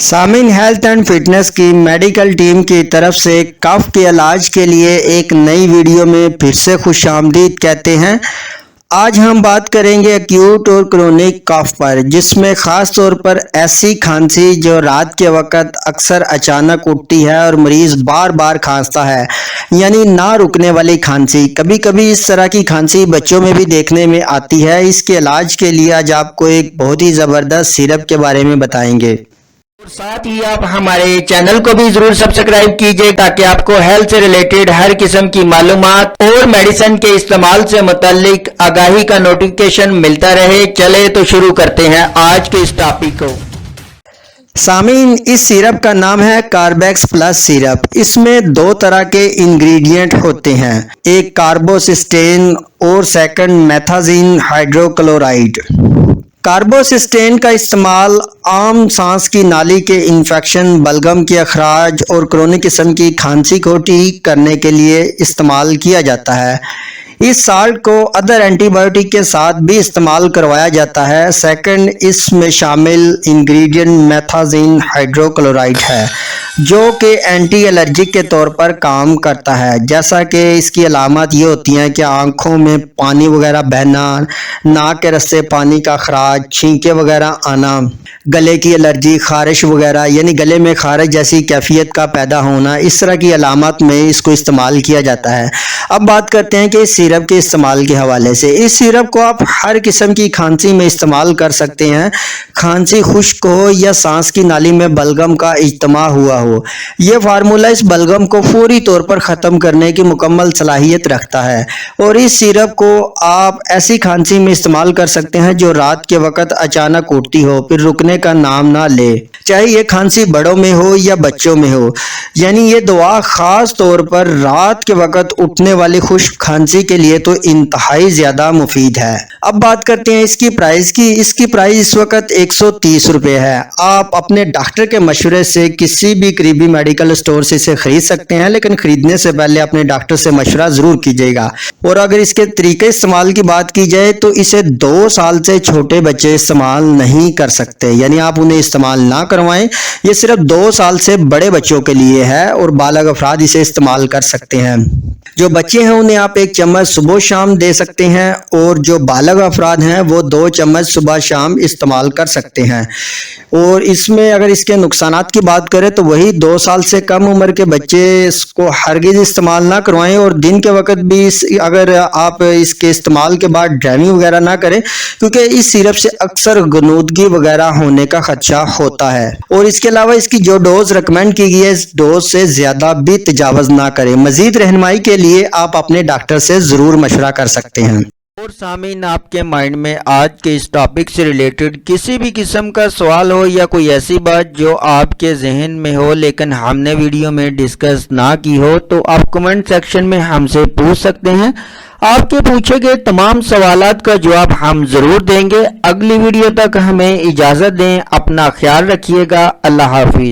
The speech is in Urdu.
سامعین، ہیلتھ اینڈ فٹنس کی میڈیکل ٹیم کی طرف سے کف کے علاج کے لیے ایک نئی ویڈیو میں پھر سے خوش آمدید کہتے ہیں۔ آج ہم بات کریں گے ایکیوٹ اور کرونک کف پر، جس میں خاص طور پر ایسی کھانسی جو رات کے وقت اکثر اچانک اٹھتی ہے اور مریض بار بار کھانستا ہے، یعنی نہ رکنے والی کھانسی۔ کبھی کبھی اس طرح کی کھانسی بچوں میں بھی دیکھنے میں آتی ہے۔ اس کے علاج کے لیے آج آپ کو ایک بہت ہی زبردست سیرپ کے بارے میں بتائیں گے۔ اور ساتھ ہی آپ ہمارے چینل کو بھی ضرور سبسکرائب کیجئے تاکہ آپ کو ہیلتھ سے ریلیٹڈ ہر قسم کی معلومات اور میڈیسن کے استعمال سے متعلق آگاہی کا نوٹیفیکیشن ملتا رہے۔ چلے تو شروع کرتے ہیں آج کے اس ٹاپک کو۔ سامعین، اس سیرپ کا نام ہے کاربیکس پلس سیرپ۔ اس میں دو طرح کے انگریڈینٹ ہوتے ہیں، ایک کاربوسسٹین اور سیکنڈ میتھازین ہائیڈروکلورائڈ۔ کاربوسسٹین کا استعمال عام سانس کی نالی کے انفیکشن، بلغم کے اخراج اور کرونک قسم کی کھانسی کو ٹھیک کرنے کے لیے استعمال کیا جاتا ہے۔ اس سالٹ کو ادر اینٹی بائیوٹک کے ساتھ بھی استعمال کروایا جاتا ہے۔ سیکنڈ، اس میں شامل انگریڈینٹ میتھازین ہائیڈروکلورائڈ ہے، جو کہ اینٹی الرجک کے طور پر کام کرتا ہے۔ جیسا کہ اس کی علامات یہ ہوتی ہیں کہ آنکھوں میں پانی وغیرہ بہنا، ناک کے رستے پانی کا اخراج، چھینکیں وغیرہ آنا، گلے کی الرجی، خارش وغیرہ یعنی گلے میں خارش جیسی کیفیت کا پیدا ہونا، اس طرح کی علامات میں اس کو استعمال کیا جاتا ہے۔ اب بات کرتے ہیں کہ اس سیرپ کے استعمال کے حوالے سے۔ اس سیرپ کو آپ ہر قسم کی کھانسی میں استعمال کر سکتے ہیں، کھانسی خشک ہو یا سانس کی نالی میں بلغم کا اجتماع ہوا ہو۔ یہ فارمولہ اس بلغم کو فوری طور پر ختم کرنے کی مکمل صلاحیت رکھتا ہے، اور اس سیرپ کو آپ ایسی کھانسی میں استعمال کر سکتے ہیں جو رات کے وقت اچانک اٹھتی ہو پھر رکنے کا نام نہ لے، چاہے یہ کھانسی بڑوں میں ہو یا بچوں میں ہو۔ یعنی یہ دوا خاص طور پر رات کے وقت اٹھنے والی خشک کھانسی کے لیے تو انتہائی زیادہ مفید ہے۔ اب بات کرتے ہیں اس کی پرائز کی۔ اس کی پرائز اس وقت 130 روپے ہے۔ آپ اپنے ڈاکٹر کے مشورے سے کسی بھی قریبی میڈیکل اسٹور سے اسے خرید سکتے ہیں، لیکن خریدنے سے پہلے اپنے ڈاکٹر سے مشورہ ضرور کیجیے گا۔ اور اگر اس کے طریقے استعمال کی بات کی جائے تو اسے 2 سال سے چھوٹے بچے استعمال نہیں کر سکتے، یعنی آپ انہیں استعمال نہ کروائیں۔ یہ صرف 2 سال سے بڑے بچوں کے لیے ہے اور بالغ افراد اسے استعمال کر سکتے ہیں۔ جو بچے ہیں انہیں آپ 1 چمچ صبح شام دے سکتے ہیں، اور جو بالغ افراد ہیں وہ 2 چمچ صبح شام استعمال کر سکتے ہیں۔ اور اس میں اگر اس کے نقصانات کی بات کریں تو وہی 2 سال سے کم عمر کے بچے اس کو ہرگز استعمال نہ کروائیں، اور دن کے وقت بھی اگر آپ اس کے استعمال کے بعد ڈرائیونگ وغیرہ نہ کریں، کیونکہ اس سیرپ سے اکثر غنودگی وغیرہ ہونے کا خدشہ ہوتا ہے۔ اور اس کے علاوہ اس کی جو ڈوز ریکمینڈ کی گئی ہے، اس ڈوز سے زیادہ بھی تجاوز نہ کریں۔ مزید رہنمائی کے لیے آپ اپنے ڈاکٹر سے ضرور مشورہ کر سکتے ہیں۔ اور سامعین، آپ کے مائنڈ میں آج کے اس ٹاپک سے ریلیٹڈ کسی بھی قسم کا سوال ہو یا کوئی ایسی بات جو آپ کے ذہن میں ہو لیکن ہم نے ویڈیو میں ڈسکس نہ کی ہو، تو آپ کمنٹ سیکشن میں ہم سے پوچھ سکتے ہیں۔ آپ کے پوچھے گئے تمام سوالات کا جواب ہم ضرور دیں گے۔ اگلی ویڈیو تک ہمیں اجازت دیں، اپنا خیال رکھیے گا۔ اللہ حافظ۔